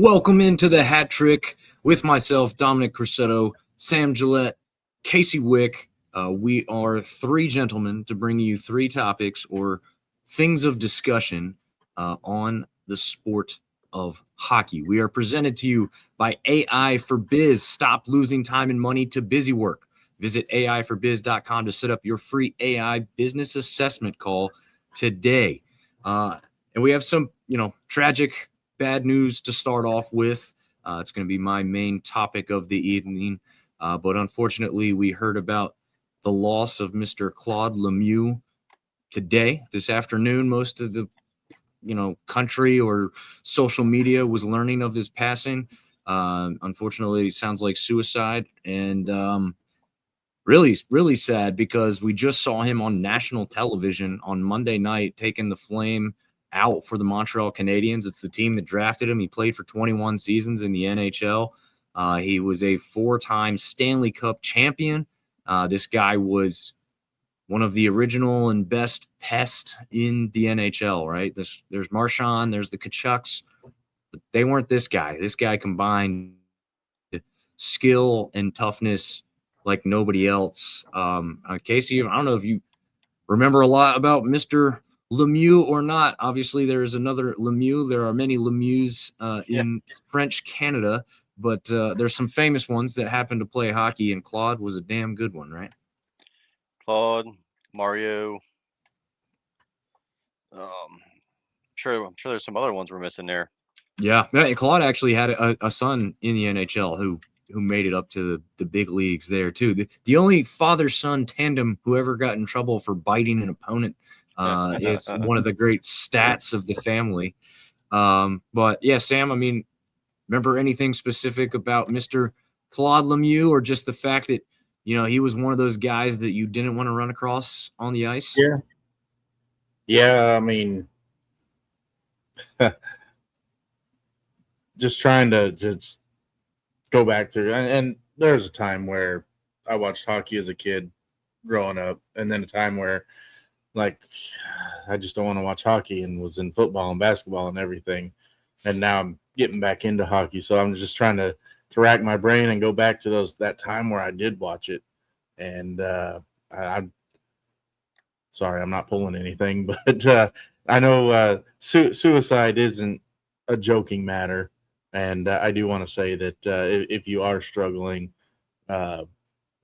Welcome into the Hat Trick with myself, Dominic Crusetto, Sam Gillette, Casey Wick. We are three gentlemen to bring you three topics or things of discussion on the sport of hockey. We are presented to you by AI for Biz. Stop losing time and money to busy work. Visit AIforbiz.com to set up your free AI business assessment call today. And we have some, tragic bad news to start off with. It's going to be my main topic of the evening. But unfortunately, we heard about the loss of Mr. Claude Lemieux this afternoon. Most of the, country or social media was learning of his passing. Unfortunately, it sounds like suicide. And really, really sad because we just saw him on national television on Monday night taking the flame out for the Montreal Canadiens. It's the team that drafted him. He played for 21 seasons in the NHL. He was a four-time Stanley Cup champion. This guy was one of the original and best pests in the NHL, right? There's Marchand, there's the Kachucks, but they weren't this guy. This guy combined skill and toughness like nobody else. Casey, I don't know if you remember a lot about Mr. Lemieux or not. Obviously, there is another Lemieux. There are many Lemieux in French Canada, but there's some famous ones that happen to play hockey, and Claude was a damn good one, right? Claude, Mario. I'm sure there's some other ones we're missing there. Yeah, Claude actually had a son in the NHL who made it up to the big leagues there too. The only father-son tandem who ever got in trouble for biting an opponent is one of the great stats of the family. But yeah, Sam, remember anything specific about Mr. Claude Lemieux, or just the fact that, he was one of those guys that you didn't want to run across on the ice? Yeah. Just trying to just go back through. And there was a time where I watched hockey as a kid growing up, and then a time where, I just don't want to watch hockey, and was in football and basketball and everything. And now I'm getting back into hockey. So I'm just trying to rack my brain and go back to that time where I did watch it. And I'm sorry, I'm not pulling anything, but I know suicide isn't a joking matter. And I do want to say that if you are struggling,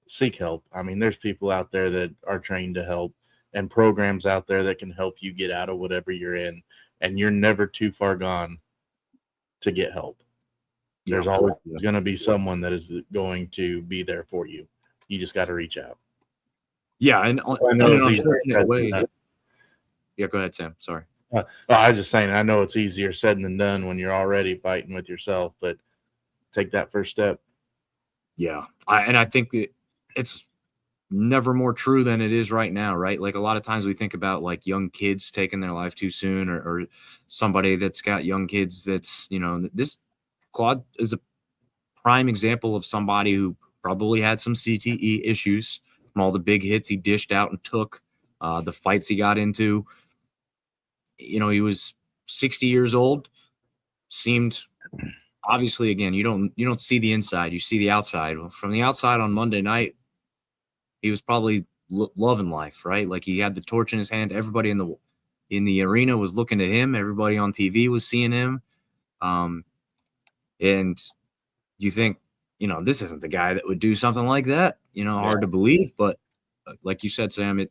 seek help. There's people out there that are trained to help, and programs out there that can help you get out of whatever you're in. And you're never too far gone to get help. There's always going to be someone that is going to be there for you. You just got to reach out. Yeah, and in an unfortunate way. Yeah, go ahead, Sam. Sorry. I was just saying, I know it's easier said than done when you're already fighting with yourself, but take that first step. Yeah, I think that it's never more true than it is right now, right? Like, a lot of times we think about like young kids taking their life too soon, or somebody that's got young kids that's, this Claude is a prime example of somebody who probably had some CTE issues from all the big hits he dished out and took, the fights he got into. He was 60 years old, seemed, obviously, again, you don't see the inside, you see the outside. From the outside on Monday night, he was probably loving life, right? Like, he had the torch in his hand. Everybody in the arena was looking at him. Everybody on TV was seeing him. And you think, this isn't the guy that would do something like that. Hard to believe, but like you said, Sam,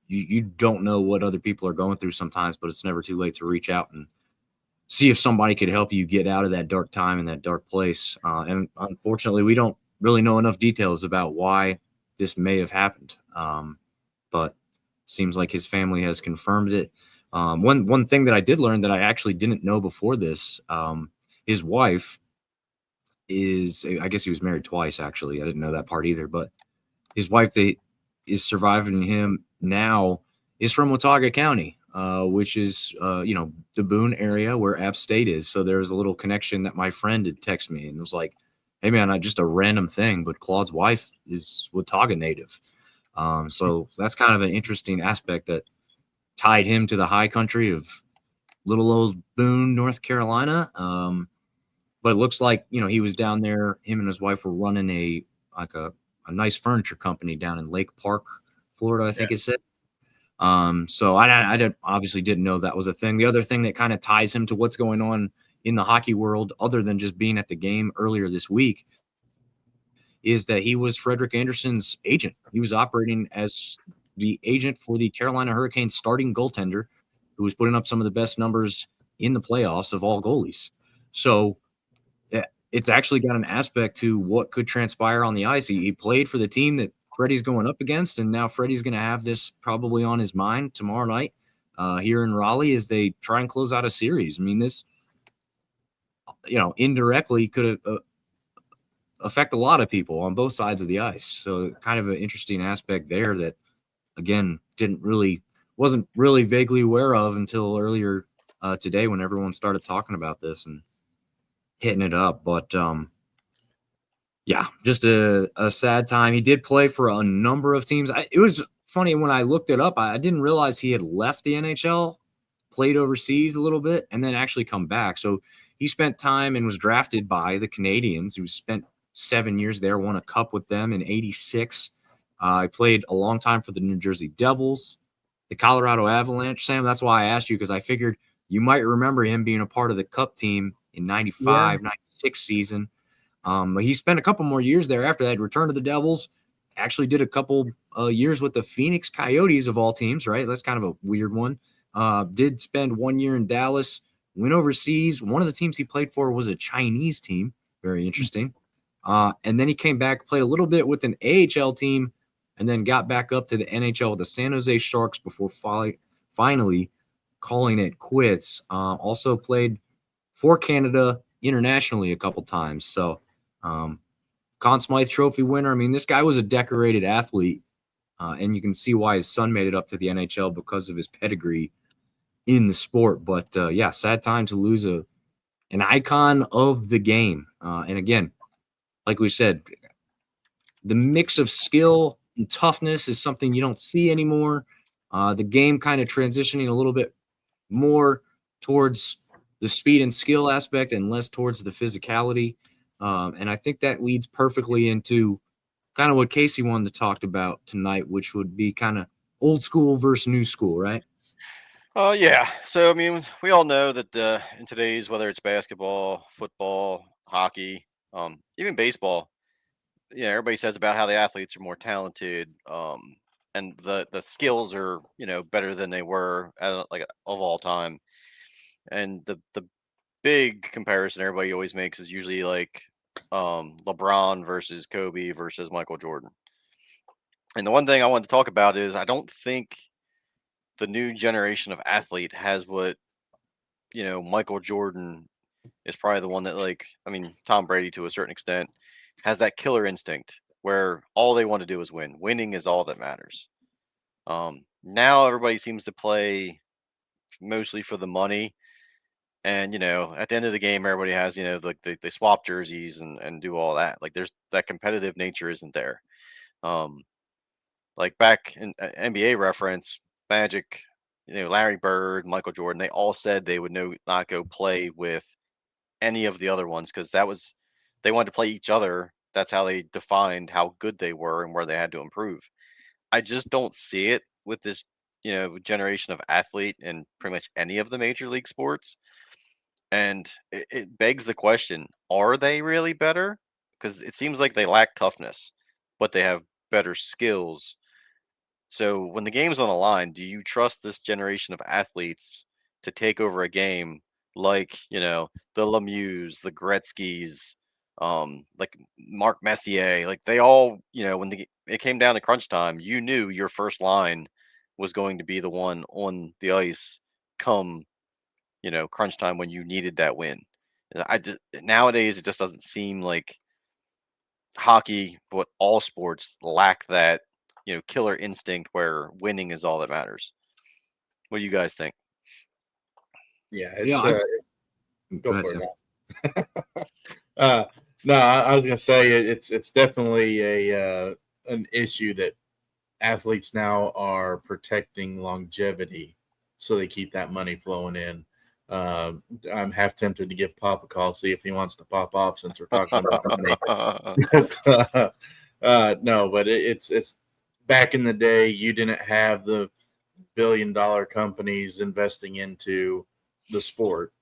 you don't know what other people are going through sometimes, but it's never too late to reach out and see if somebody could help you get out of that dark time and that dark place. And unfortunately, we don't really know enough details about why this may have happened. But seems like his family has confirmed it. One thing that I did learn that I actually didn't know before this, his wife is, I guess he was married twice, actually. I didn't know that part either, but his wife that is surviving him now is from Watauga County, which is, the Boone area where App State is. So there was a little connection that my friend had texted me, and it was like, hey man, not just a random thing, but Claude's wife is Watauga native. So that's kind of an interesting aspect that tied him to the high country of little old Boone, North Carolina. But it looks like, he was down there. Him and his wife were running a nice furniture company down in Lake Park, Florida, I think it said. So I obviously didn't know that was a thing. The other thing that kind of ties him to what's going on in the hockey world, other than just being at the game earlier this week, is that he was Frederik Andersen's agent. He was operating as the agent for the Carolina Hurricanes starting goaltender, who was putting up some of the best numbers in the playoffs of all goalies. So it's actually got an aspect to what could transpire on the ice. He played for the team that Freddie's going up against, and now Freddie's going to have this probably on his mind tomorrow night here in Raleigh as they try and close out a series. I mean, this, indirectly could affect a lot of people on both sides of the ice. So kind of an interesting aspect there that, again, wasn't really vaguely aware of until earlier today when everyone started talking about this and hitting it up. But yeah, just a sad time. He did play for a number of teams. It was funny when I looked it up. I didn't realize he had left the NHL, played overseas a little bit, and then actually come back. So he spent time and was drafted by the Canadiens. He spent 7 years there, won a cup with them in '86. He played a long time for the New Jersey Devils, the Colorado Avalanche. Sam, that's why I asked you, because I figured you might remember him being a part of the Cup team in '95, '96 season. He spent a couple more years there after that, returned to the Devils, actually did a couple years with the Phoenix Coyotes of all teams, right? That's kind of a weird one. Did spend 1 year in Dallas, went overseas. One of the teams he played for was a Chinese team. Very interesting. And then he came back, played a little bit with an AHL team, and then got back up to the NHL with the San Jose Sharks before finally calling it quits. Also played for Canada internationally a couple times. So Conn Smythe Trophy winner. I mean, this guy was a decorated athlete, and you can see why his son made it up to the NHL because of his pedigree in the sport. But yeah, sad time to lose an icon of the game. And again, like we said, the mix of skill and toughness is something you don't see anymore. The game kind of transitioning a little bit more towards the speed and skill aspect and less towards the physicality. And I think that leads perfectly into kind of what Casey wanted to talk about tonight, which would be kind of old school versus new school, right? Yeah. So, I mean, we all know that in today's, whether it's basketball, football, hockey, even baseball, everybody says about how the athletes are more talented, and the skills are, better than they were of all time. And the big comparison everybody always makes is usually like LeBron versus Kobe versus Michael Jordan. And the one thing I wanted to talk about is I don't think the new generation of athlete has what, Michael Jordan is probably the one that, Tom Brady to a certain extent has that killer instinct where all they want to do is win. Winning is all that matters. Now everybody seems to play mostly for the money. And, at the end of the game, everybody has, they swap jerseys and do all that. Like there's that competitive nature isn't there. Like back in NBA reference, Magic, Larry Bird, Michael Jordan, they all said they would not go play with any of the other ones because they wanted to play each other. That's how they defined how good they were and where they had to improve. I just don't see it with this, generation of athlete in pretty much any of the major league sports. And it begs the question, are they really better? Because it seems like they lack toughness, but they have better skills. So when the game's on the line, do you trust this generation of athletes to take over a game like, the Lemieux, the Gretzky's, like Mark Messier, like they all, when it came down to crunch time, you knew your first line was going to be the one on the ice come, crunch time when you needed that win. Nowadays it just doesn't seem like hockey, but all sports lack that, killer instinct where winning is all that matters. What do you guys think? Yeah, Yeah, go for it. No, I was gonna say it's definitely an issue that athletes now are protecting longevity, so they keep that money flowing in. I'm half tempted to give Pop a call, see if he wants to pop off since we're talking about money. No, but it's back in the day, you didn't have the billion-dollar companies investing into the sport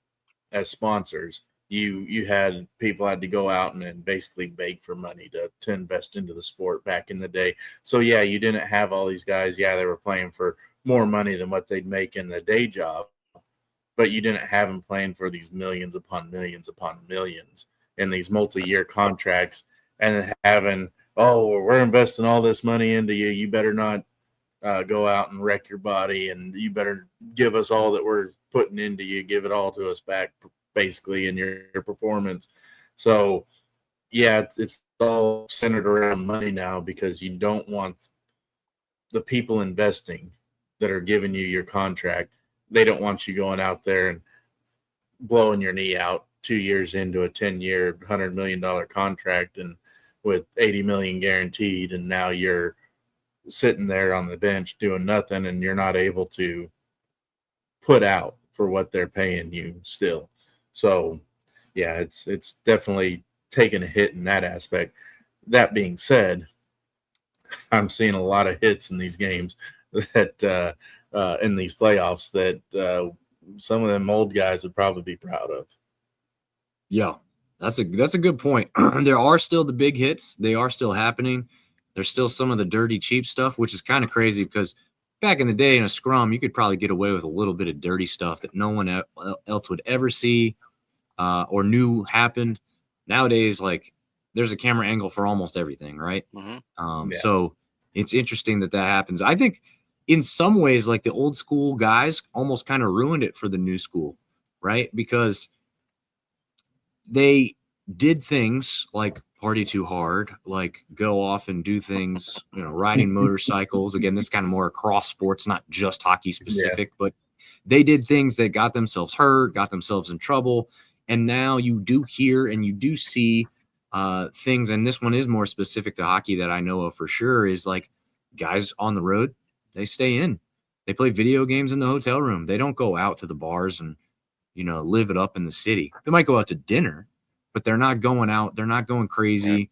as sponsors. You had people had to go out and basically beg for money to invest into the sport back in the day. So yeah, you didn't have all these guys. Yeah, they were playing for more money than what they'd make in the day job, but you didn't have them playing for these millions upon millions in these multi-year contracts, and then having, oh, we're investing all this money into you. You better not go out and wreck your body, and you better give us all that we're putting into you. Give it all to us back, basically, in your performance. So, yeah, it's all centered around money now, because you don't want the people investing that are giving you your contract. They don't want you going out there and blowing your knee out 2 years into a 10-year, $100 million contract and with 80 million guaranteed, and now you're sitting there on the bench doing nothing, and you're not able to put out for what they're paying you still. So yeah, it's definitely taken a hit in that aspect. That being said, I'm seeing a lot of hits in these games that in these playoffs that some of them old guys would probably be proud of. Yeah, that's a good point. There are still the big hits. They are still happening. There's still some of the dirty, cheap stuff, which is kind of crazy because back in the day in a scrum, you could probably get away with a little bit of dirty stuff that no one else would ever see or knew happened. Nowadays, like, there's a camera angle for almost everything, right? Mm-hmm. So it's interesting that happens. I think in some ways, like, the old school guys almost kind of ruined it for the new school, right? Because they did things like party too hard, like go off and do things, riding motorcycles. Again, this is kind of more across sports, not just hockey specific, but they did things that got themselves hurt, got themselves in trouble. And now you do hear and you do see things, and this one is more specific to hockey that I know of for sure, is like guys on the road, they stay in. They play video games in the hotel room. They don't go out to the bars and, live it up in the city. They might go out to dinner, but they're not going out. They're not going crazy.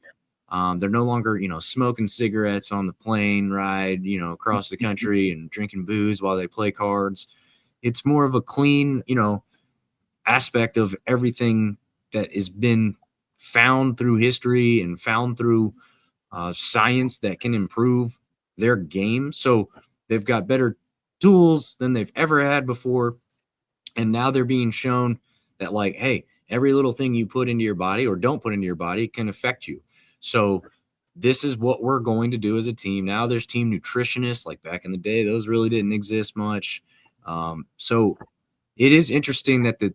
They're no longer, smoking cigarettes on the plane ride, across the country and drinking booze while they play cards. It's more of a clean, aspect of everything that has been found through history and found through science that can improve their game. So they've got better tools than they've ever had before. And now they're being shown that, like, hey, every little thing you put into your body or don't put into your body can affect you. So this is what we're going to do as a team. Now there's team nutritionists. Like back in the day, those really didn't exist much. So it is interesting that the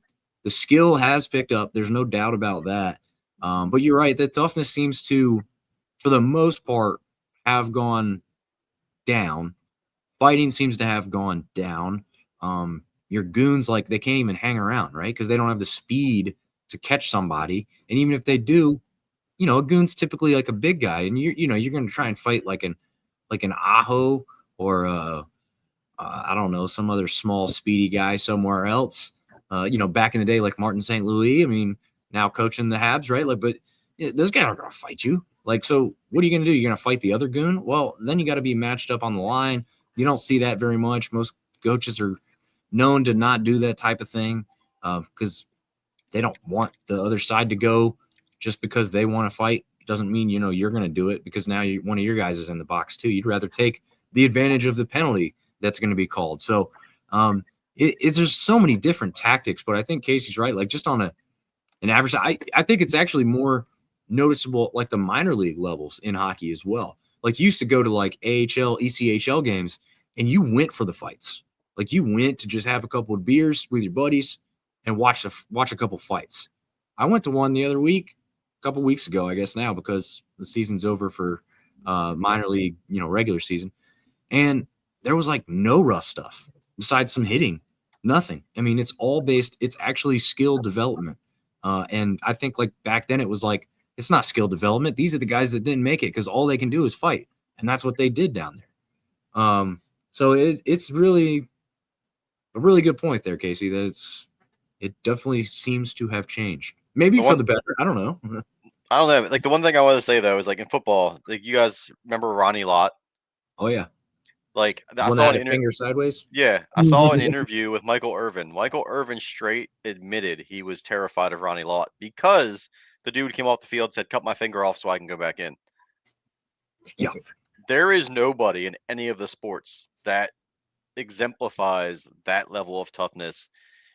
skill has picked up. There's no doubt about that. But you're right. The toughness seems to, for the most part, have gone down. Fighting seems to have gone down. Your goons, like, they can't even hang around, right? Because they don't have the speed to catch somebody. And even if they do, a goon's typically like a big guy, and you're going to try and fight like an Aho or I don't know, some other small speedy guy somewhere else. Back in the day, like Martin St. Louis. I mean, now coaching the Habs, right? Like, but those guys aren't going to fight you. Like, so what are you going to do? You're going to fight the other goon? Well, then you got to be matched up on the line. You don't see that very much. Most coaches are known to not do that type of thing because they don't want the other side to go just because they want to fight. It doesn't mean, you're going to do it because now one of your guys is in the box too. You'd rather take the advantage of the penalty that's going to be called. So it's just so many different tactics, but I think Casey's right. Like, just on an average, I think it's actually more noticeable, like the minor league levels in hockey as well. Like, you used to go to like AHL, ECHL games, and you went for the fights. Like, you went to just have a couple of beers with your buddies and watch a couple fights. I went to one the other week, a couple weeks ago, I guess now, because the season's over for minor league, regular season. And there was like no rough stuff besides some hitting, nothing. I mean, it's actually skill development. And I think, like, back then it was like, it's not skill development. These are the guys that didn't make it because all they can do is fight. And that's what they did down there. So it's really a really good point there, Casey. That's It definitely seems to have changed. Maybe The for one- the better. I don't know. I don't know. Like the one thing I want to say though is like in football, like you guys remember Ronnie Lott? Oh yeah, Like I one saw that an had a interview. finger sideways. Yeah, I saw an interview with Michael Irvin. Michael Irvin straight admitted he was terrified of Ronnie Lott because the dude came off the field, said, "Cut my finger off so I can go back in." Yeah. There is nobody in any of the sports that exemplifies that level of toughness.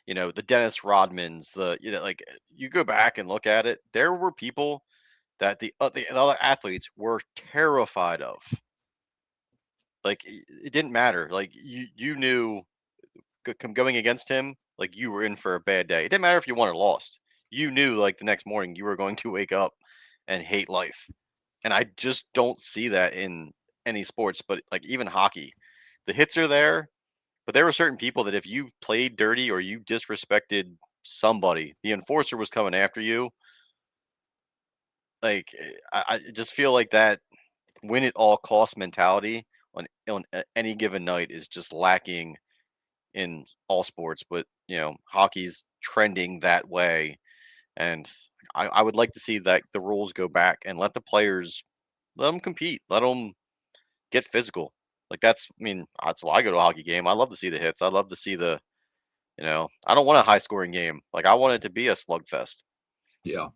You know, the Dennis Rodmans, like you go back and look at it, there were people that the other athletes were terrified of. Like it didn't matter. Like you knew going against him, like you were in for a bad day. It didn't matter if you won or lost. You knew like the next morning you were going to wake up and hate life. And I just don't see that in any sports, but like even hockey. The hits are there, but there were certain people that if you played dirty or you disrespected somebody, the enforcer was coming after you. Like I just feel like that win at all cost mentality on any given night is just lacking in all sports, but hockey's trending that way, and I would like to see that the rules go back and let the players let them compete, let them get physical. Like that's why I go to a hockey game. I love to see the hits. I love to see I don't want a high scoring game. Like I want it to be a slugfest. Yeah.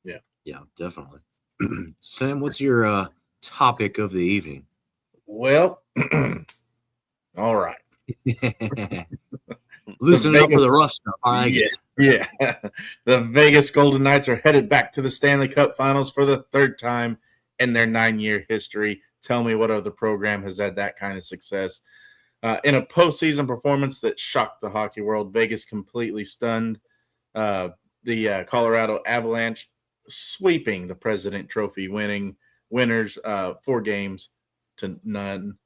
Yeah. Yeah, definitely. Sam, what's your topic of the evening? Well, all right. Loosen it up for the rough stuff. All right. Yeah. The Vegas Golden Knights are headed back to the Stanley Cup Finals for the third time in their 9-year history. Tell me what other program has had that kind of success. In a postseason performance that shocked the hockey world, Vegas completely stunned the Colorado Avalanche, sweeping the President Trophy winners 4 games to none.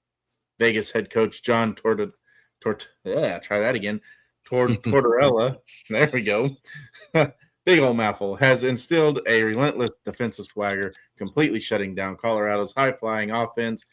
Vegas head coach John Tortorella. There we go. Big old mouthful. Has instilled a relentless defensive swagger, completely shutting down Colorado's high-flying offense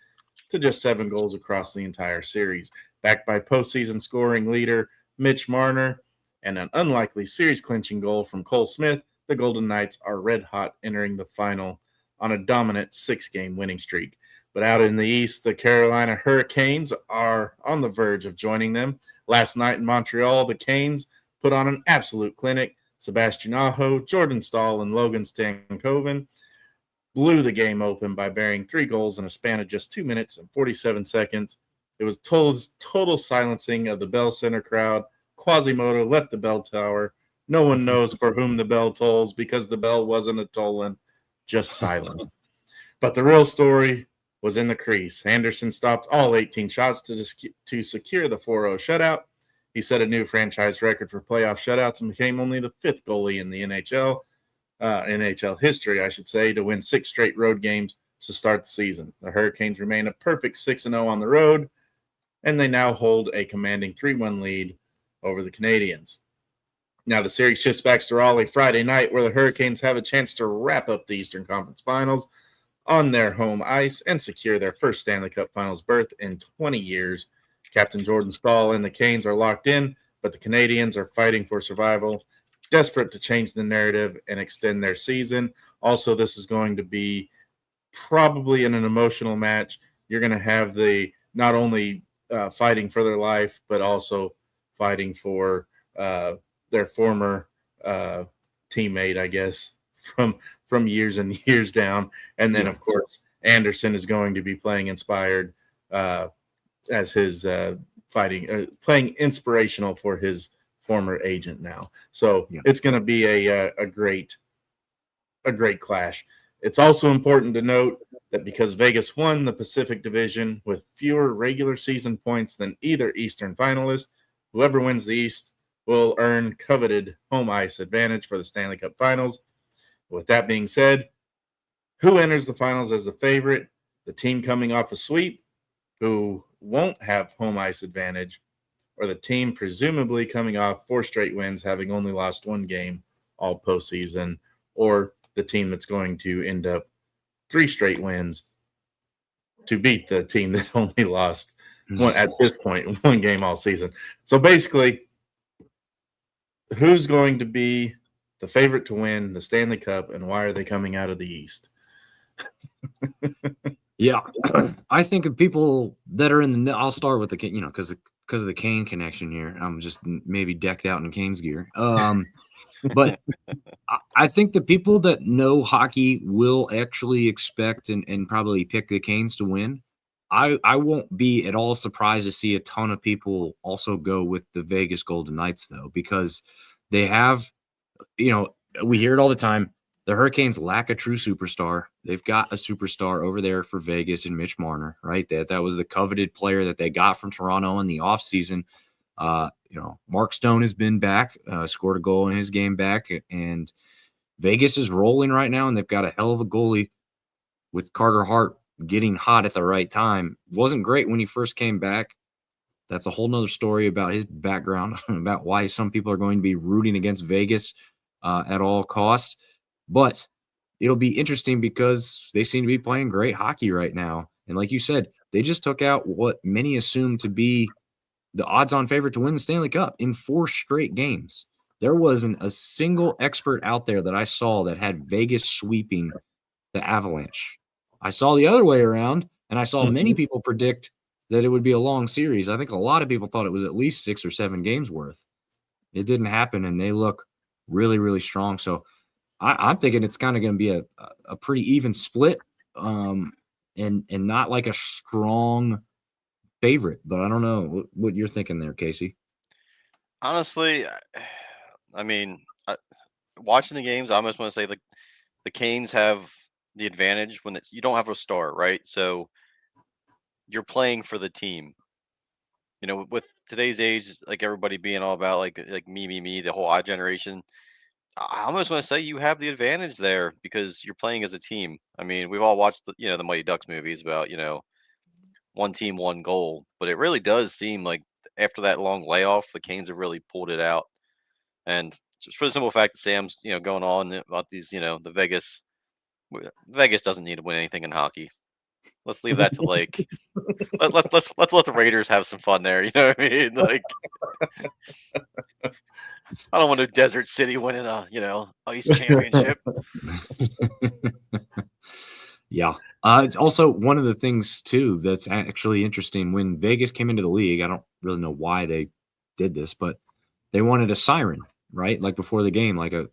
to just 7 goals across the entire series. Backed by postseason scoring leader Mitch Marner and an unlikely series-clinching goal from Cole Smith, the Golden Knights are red-hot entering the final on a dominant 6-game winning streak. But out in the East, the Carolina Hurricanes are on the verge of joining them. Last night in Montreal, the Canes put on an absolute clinic. Sebastian Aho, Jordan Stahl, and Logan Stankoven blew the game open by bearing 3 goals in a span of just 2 minutes and 47 seconds. It was total silencing of the Bell Center crowd. Quasimodo left the bell tower. No one knows for whom the bell tolls because the bell wasn't a tolling, just silence. But the real story was in the crease. Anderson stopped all 18 shots to secure the 4-0 shutout. He set a new franchise record for playoff shutouts and became only the 5th goalie in the NHL history, I should say, to win 6 straight road games to start the season. The Hurricanes remain a perfect 6-0 on the road, and they now hold a commanding 3-1 lead over the Canadiens. Now the series shifts back to Raleigh Friday night, where the Hurricanes have a chance to wrap up the Eastern Conference Finals on their home ice and secure their first Stanley Cup Finals berth in 20 years. Captain Jordan Stahl and the Canes are locked in, but the Canadiens are fighting for survival, desperate to change the narrative and extend their season. Also, this is going to be probably in an emotional match. You're going to have the not only fighting for their life, but also fighting for their former teammate, I guess, from years and years down. And then, of course, Anderson is going to be playing inspired as his playing inspirational for his former agent now. So it's going to be a great clash. It's also important to note that because Vegas won the Pacific Division with fewer regular season points than either Eastern finalist, whoever wins the East will earn coveted home ice advantage for the Stanley Cup Finals. With that being said, who enters the finals as the favorite? The team coming off a sweep, who won't have home ice advantage, or the team presumably coming off 4 straight wins, having only lost 1 game all postseason, or the team that's going to end up 3 straight wins to beat the team that only lost at this point 1 game all season. So basically, who's going to be the favorite to win the Stanley Cup, and why are they coming out of the East? Yeah, I think of people that are in the. I'll start with the because of the Kane connection here. I'm just maybe decked out in Kane's gear. But I think the people that know hockey will actually expect and probably pick the Canes to win. I won't be at all surprised to see a ton of people also go with the Vegas Golden Knights, though, because they have, we hear it all the time. The Hurricanes lack a true superstar. They've got a superstar over there for Vegas and Mitch Marner, right? That was the coveted player that they got from Toronto in the offseason. Mark Stone has been back, scored a goal in his game back, and Vegas is rolling right now, and they've got a hell of a goalie with Carter Hart getting hot at the right time. Wasn't great when he first came back. That's a whole nother story about his background, about why some people are going to be rooting against Vegas at all costs. But it'll be interesting because they seem to be playing great hockey right now. And like you said, they just took out what many assume to be the odds-on favorite to win the Stanley Cup in 4 straight games. There wasn't a single expert out there that I saw that had Vegas sweeping the Avalanche. I saw the other way around, and I saw many people predict that it would be a long series. I think a lot of people thought it was at least 6 or 7 games worth. It didn't happen, and they look really, really strong. So I'm thinking it's kind of going to be a pretty even split, and not like a strong favorite. But I don't know what you're thinking there, Casey. Honestly, I mean, watching the games, I almost want to say like the Canes have the advantage when you don't have a star, right? So you're playing for the team. With today's age, like everybody being all about like me, the whole I generation. I almost want to say you have the advantage there because you're playing as a team. I mean, we've all watched the Mighty Ducks movies about one team, one goal, but it really does seem like after that long layoff, the Canes have really pulled it out. And just for the simple fact that Sam's going on about these the Vegas doesn't need to win anything in hockey. Let's leave that to let's let the Raiders have some fun there. You know what I mean? Like, I don't want a Desert City winning a ice championship. Yeah. It's also one of the things too that's actually interesting. When Vegas came into the league, I don't really know why they did this, but they wanted a siren, right? Like before the game, like a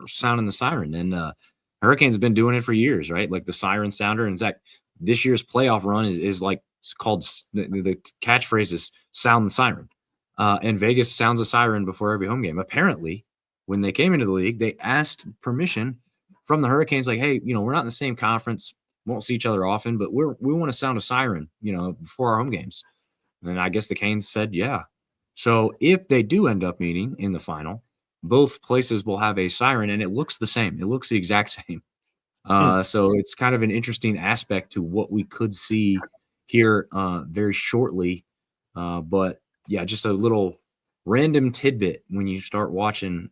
sounding the siren. And Hurricanes have been doing it for years, right? Like the siren sounder. And Zach, this year's playoff run is like it's called the catchphrase is sound the siren. And Vegas sounds a siren before every home game. Apparently, when they came into the league, they asked permission from the Hurricanes, like, hey, we're not in the same conference, won't see each other often, but we want to sound a siren, before our home games. And I guess the Canes said, yeah. So if they do end up meeting in the final, both places will have a siren, and it looks the same. It looks the exact same. So it's kind of an interesting aspect to what we could see here very shortly. But yeah, just a little random tidbit when you start watching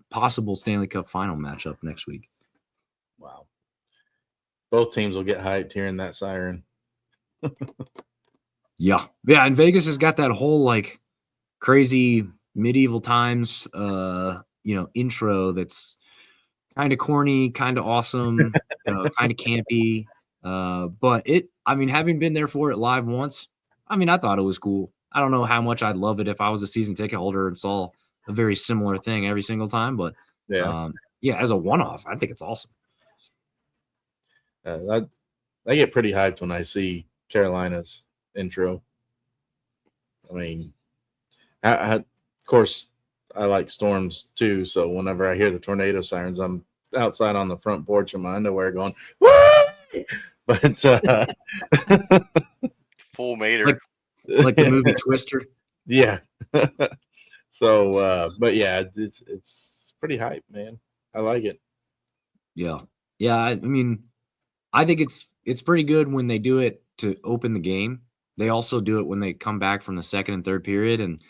possible Stanley Cup final matchup next week. Wow. Both teams will get hyped hearing that siren. Yeah. And Vegas has got that whole like crazy medieval times intro that's kind of corny, kind of awesome, kind of campy. But having been there for it live once, I thought it was cool. I don't know how much I'd love it if I was a season ticket holder and saw a very similar thing every single time. But as a one-off, I think it's awesome. I get pretty hyped when I see Carolina's intro. Of course, I like storms too. So whenever I hear the tornado sirens, I'm outside on the front porch in my underwear going, "Woo!" But full mater, like the movie Twister. Yeah. So, but yeah, it's pretty hype, man. I like it. Yeah. I think it's pretty good when they do it to open the game. They also do it when they come back from the second and third period. And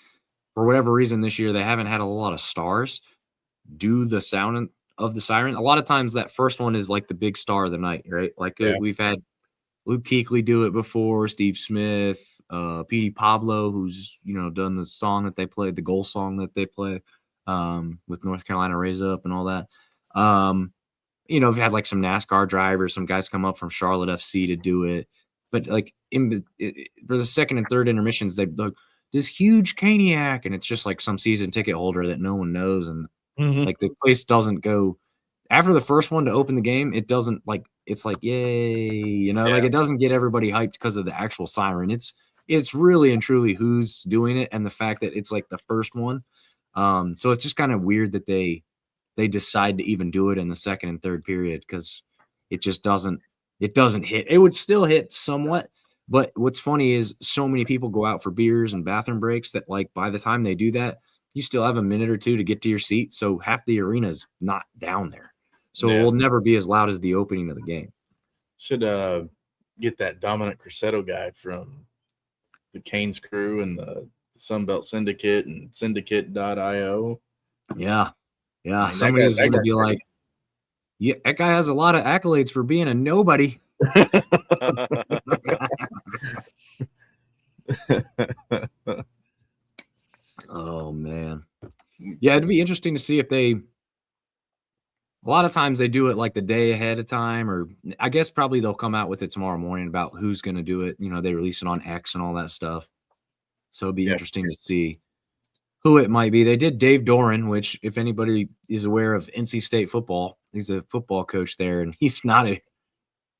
for whatever reason this year, they haven't had a lot of stars do the sound of the siren. A lot of times that first one is like the big star of the night, right? Like we've had Luke Kuechly do it before, Steve Smith, Petey Pablo, who's, done the song that they played, the goal song that they play. with North Carolina Raise Up and all that. We've had like some NASCAR drivers, some guys come up from Charlotte FC to do it. But like for the second and third intermissions, they look this huge Caniac, and it's just like some season ticket holder that no one knows, and like the place doesn't go after the first one to open the game. It doesn't like it's like yay, like it doesn't get everybody hyped because of the actual siren. It's really and truly who's doing it and the fact that it's like the first one. So it's just kind of weird that they decide to even do it in the second and third period because it just doesn't hit. It would still hit somewhat, but what's funny is so many people go out for beers and bathroom breaks that like by the time they do that, you still have a minute or two to get to your seat. So half the arena is not down there. So it will never be as loud as the opening of the game. Should get that Dominic Cressetto guy from the Canes crew and the Sunbelt Syndicate and syndicate.io. Yeah. Yeah. Somebody was going to be like, yeah, that guy has a lot of accolades for being a nobody. Oh, man. Yeah, it'd be interesting to see if a lot of times they do it like the day ahead of time, or I guess probably they'll come out with it tomorrow morning about who's going to do it. They release it on X and all that stuff. So it'd be interesting to see who it might be. They did Dave Doran, which if anybody is aware of NC State football, he's a football coach there, and he's not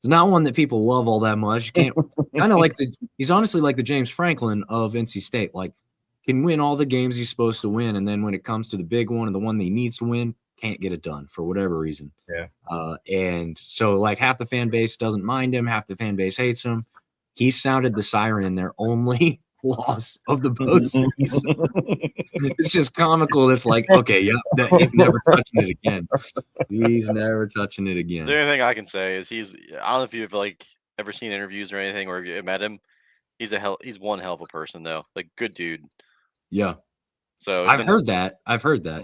one that people love all that much. You can't kind of like he's honestly like the James Franklin of NC State, like can win all the games he's supposed to win. And then when it comes to the big one and the one that he needs to win, can't get it done for whatever reason. Yeah. And so like half the fan base doesn't mind him. Half the fan base hates him. He sounded the siren in their only loss of the postseason. It's just comical. It's like, okay, yeah, he's never touching it again. He's never touching it again. The only thing I can say is I don't know if you've like ever seen interviews or anything or you met him. He's one hell of a person though. Like good dude. Yeah. So I've heard that.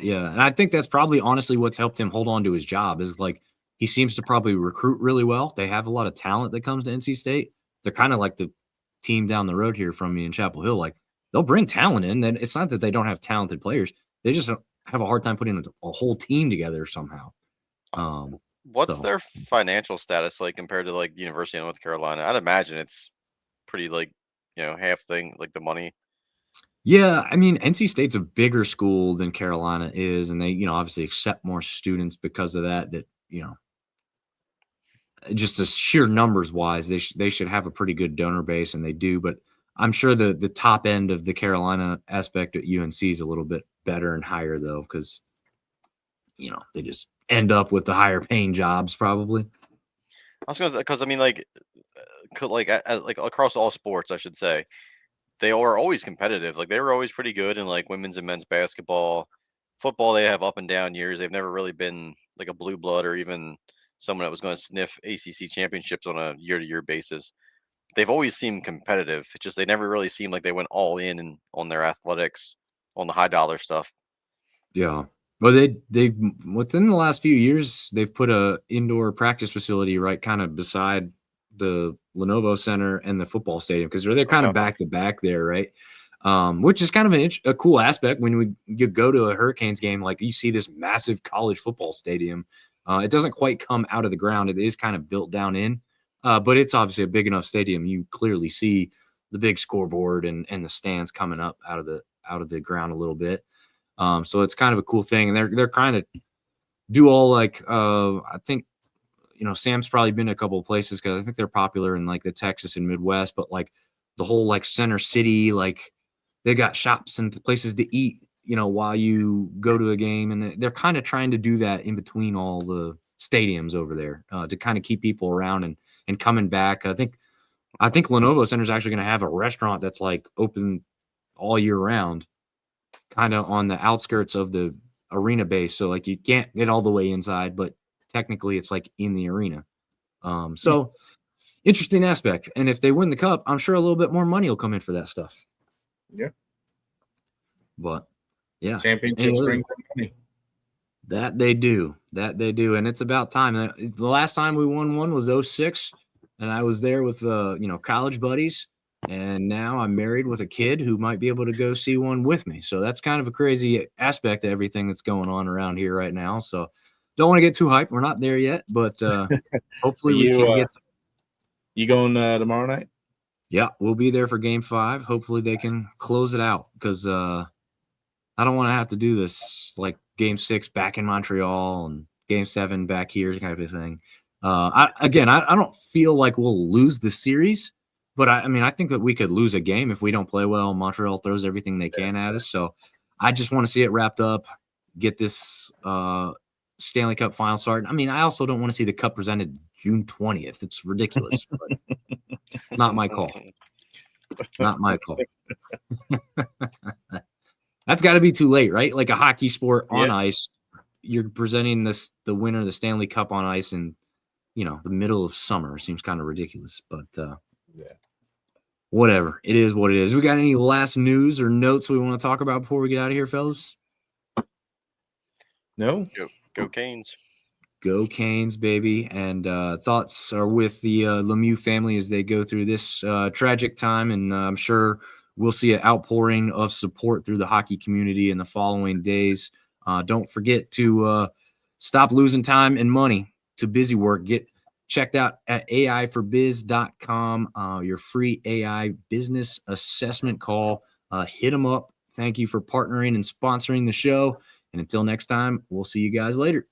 Yeah. And I think that's probably honestly what's helped him hold on to his job is like he seems to probably recruit really well. They have a lot of talent that comes to NC State. They're kind of like the team down the road here from me in Chapel Hill. Like they'll bring talent in. Then it's not that they don't have talented players. They just have a hard time putting a whole team together somehow. What's their financial status like compared to like University of North Carolina? I'd imagine it's pretty like, half thing, like the money. Yeah, I mean, NC State's a bigger school than Carolina is, and they, obviously accept more students because of that. That just the sheer numbers wise, they should have a pretty good donor base, and they do. But I'm sure the top end of the Carolina aspect at UNC is a little bit better and higher though, because they just end up with the higher paying jobs probably. I was gonna, because I mean, like across all sports, I should say. They are always competitive. Like they were always pretty good in like women's and men's basketball. Football, they have up and down years. They've never really been like a blue blood or even someone that was going to sniff ACC championships on a year-to-year basis. They've always seemed competitive. It's just they never really seemed like they went all in and on their athletics, on the high dollar stuff. Yeah. Well, they within the last few years, they've put a indoor practice facility right kind of beside the Lenovo Center and the football stadium because they're kind of back to back there, right? Which is kind of a cool aspect when you go to a Hurricanes game, like you see this massive college football stadium. It doesn't quite come out of the ground; it is kind of built down in, but it's obviously a big enough stadium. You clearly see the big scoreboard and the stands coming up out of the ground a little bit. So it's kind of a cool thing, and they're trying to do all like I think. Sam's probably been to a couple of places because I think they're popular in like the Texas and Midwest, but like the whole like center city, like they got shops and places to eat, while you go to a game. And they're kind of trying to do that in between all the stadiums over there to kind of keep people around and coming back. I think Lenovo Center is actually going to have a restaurant that's like open all year round, kind of on the outskirts of the arena base. So like you can't get all the way inside, but technically it's like in the arena. So interesting aspect. And if they win the cup, I'm sure a little bit more money will come in for that stuff. Yeah. But yeah. Championships bring money. That they do. And it's about time. The last time we won one was 2006. And I was there with college buddies. And now I'm married with a kid who might be able to go see one with me. So that's kind of a crazy aspect of everything that's going on around here right now. So don't want to get too hyped. We're not there yet, but hopefully we can get. You going tomorrow night? Yeah, we'll be there for Game 5. Hopefully they can close it out because I don't want to have to do this like Game 6 back in Montreal and Game 7 back here kind of thing. I don't feel like we'll lose the series, but I think that we could lose a game if we don't play well. Montreal throws everything they can at us. So I just want to see it wrapped up, get this Stanley Cup final started. I mean, I also don't want to see the cup presented June 20th. It's ridiculous, but not my call. Not my call. That's got to be too late, right? Like a hockey sport on ice, you're presenting the winner of the Stanley Cup on ice in, the middle of summer. Seems kind of ridiculous, but whatever. It is what it is. We got any last news or notes we want to talk about before we get out of here, fellas? No. Go Canes. Go Canes, baby. And thoughts are with the Lemieux family as they go through this tragic time. And I'm sure we'll see an outpouring of support through the hockey community in the following days. Don't forget to stop losing time and money to busy work. Get checked out at aiforbiz.com. Your free AI business assessment call. Hit them up. Thank you for partnering and sponsoring the show. And until next time, we'll see you guys later.